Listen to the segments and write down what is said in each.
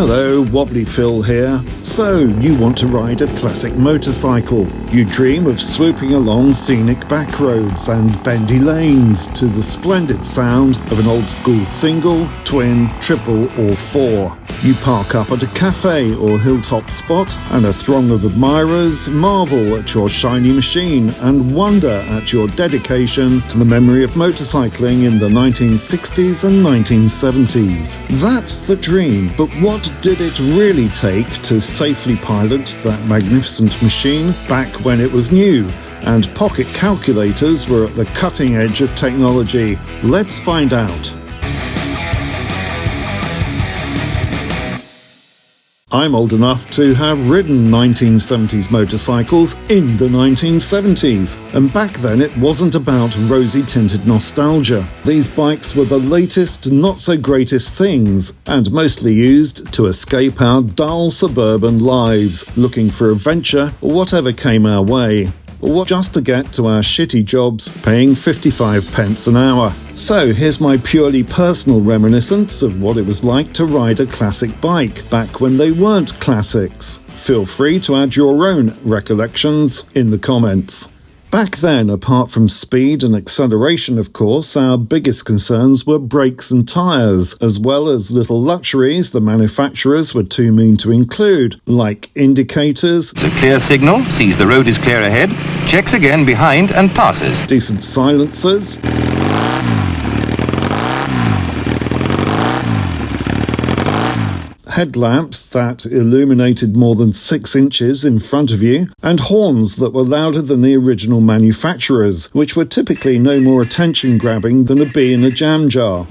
Hello, Wobbly Phil here. So, you want to ride a classic motorcycle. You dream of swooping along scenic back roads and bendy lanes to the splendid sound of an old school single, twin, triple or four. You park up at a cafe or hilltop spot and a throng of admirers marvel at your shiny machine and wonder at your dedication to the memory of motorcycling in the 1960s and 1970s. That's the dream, but what did it really take to safely pilot that magnificent machine back when it was new and pocket calculators were at the cutting edge of technology? Let's find out. I'm old enough to have ridden 1970s motorcycles in the 1970s, and back then it wasn't about rosy-tinted nostalgia. These bikes were the latest, not-so-greatest things, and mostly used to escape our dull suburban lives, looking for adventure or whatever came our way, or just to get to our shitty jobs paying 55 pence an hour. So here's my purely personal reminiscence of what it was like to ride a classic bike back when they weren't classics. Feel free to add your own recollections in the comments. Back then, apart from speed and acceleration, of course, our biggest concerns were brakes and tyres, as well as little luxuries the manufacturers were too mean to include, like indicators, it's a clear signal, sees the road is clear ahead, checks again behind and passes. Decent silencers, headlamps that illuminated more than 6 inches in front of you, and horns that were louder than the original manufacturers, which were typically no more attention-grabbing than a bee in a jam jar.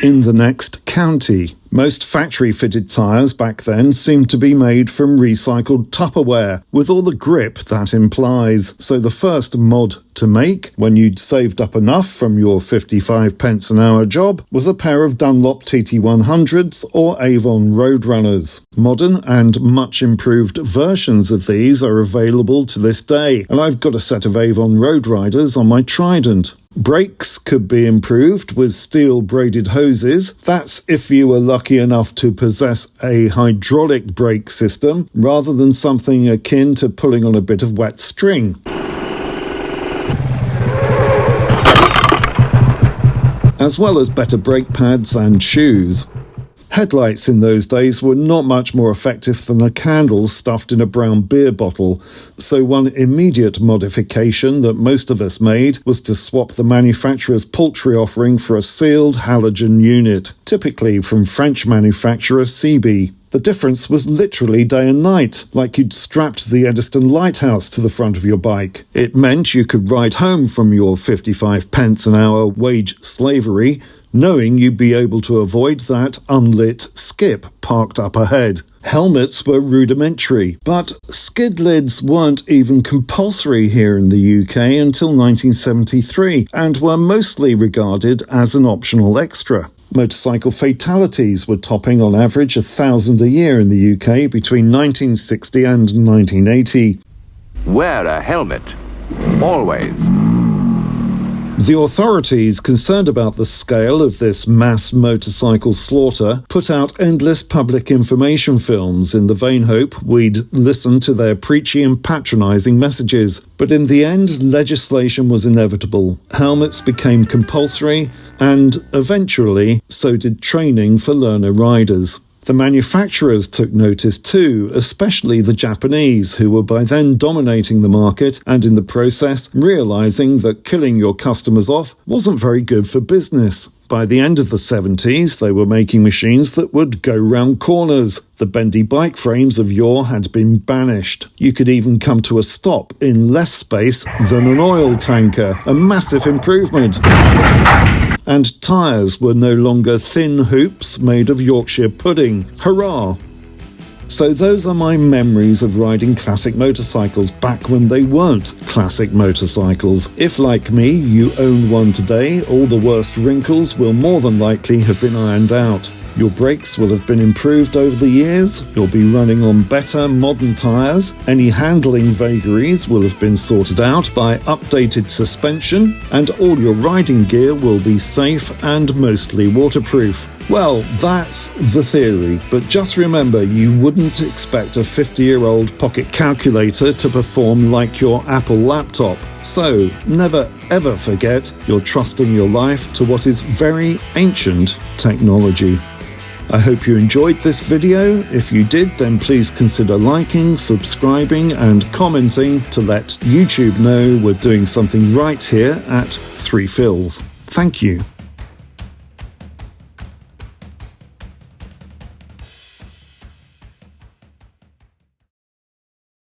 In the next county. Most factory-fitted tyres back then seemed to be made from recycled Tupperware, with all the grip that implies. So the first mod to make, when you'd saved up enough from your 55 pence an hour job, was a pair of Dunlop TT100s or Avon Roadrunners. Modern and much improved versions of these are available to this day, and I've got a set of Avon Road Riders on my Trident. Brakes could be improved with steel braided hoses. That's if you were lucky enough to possess a hydraulic brake system rather than something akin to pulling on a bit of wet string. As well as better brake pads and shoes. Headlights in those days were not much more effective than a candle stuffed in a brown beer bottle, so one immediate modification that most of us made was to swap the manufacturer's paltry offering for a sealed halogen unit, typically from French manufacturer CB. The difference was literally day and night, like you'd strapped the Eddystone Lighthouse to the front of your bike. It meant you could ride home from your 55 pence an hour wage slavery, knowing you'd be able to avoid that unlit skip parked up ahead. Helmets were rudimentary, but skid lids weren't even compulsory here in the UK until 1973 and were mostly regarded as an optional extra. Motorcycle fatalities were topping on average 1,000 a year in the UK between 1960 and 1980. Wear a helmet. Always. The authorities, concerned about the scale of this mass motorcycle slaughter, put out endless public information films in the vain hope we'd listen to their preachy and patronising messages. But in the end, legislation was inevitable. Helmets became compulsory, and eventually, so did training for learner riders. The manufacturers took notice too, especially the Japanese, who were by then dominating the market and in the process realising that killing your customers off wasn't very good for business. By the end of the 70s, they were making machines that would go round corners. The bendy bike frames of yore had been banished. You could even come to a stop in less space than an oil tanker, a massive improvement. And tyres were no longer thin hoops made of Yorkshire pudding. Hurrah! So those are my memories of riding classic motorcycles back when they weren't classic motorcycles. If, like me, you own one today, all the worst wrinkles will more than likely have been ironed out. Your brakes will have been improved over the years, you'll be running on better modern tyres, any handling vagaries will have been sorted out by updated suspension, and all your riding gear will be safe and mostly waterproof. Well, that's the theory, but just remember you wouldn't expect a 50-year-old pocket calculator to perform like your Apple laptop. So, never ever forget you're trusting your life to what is very ancient technology. I hope you enjoyed this video. If you did, then please consider liking, subscribing and commenting to let YouTube know we're doing something right here at 3 Phils. Thank you.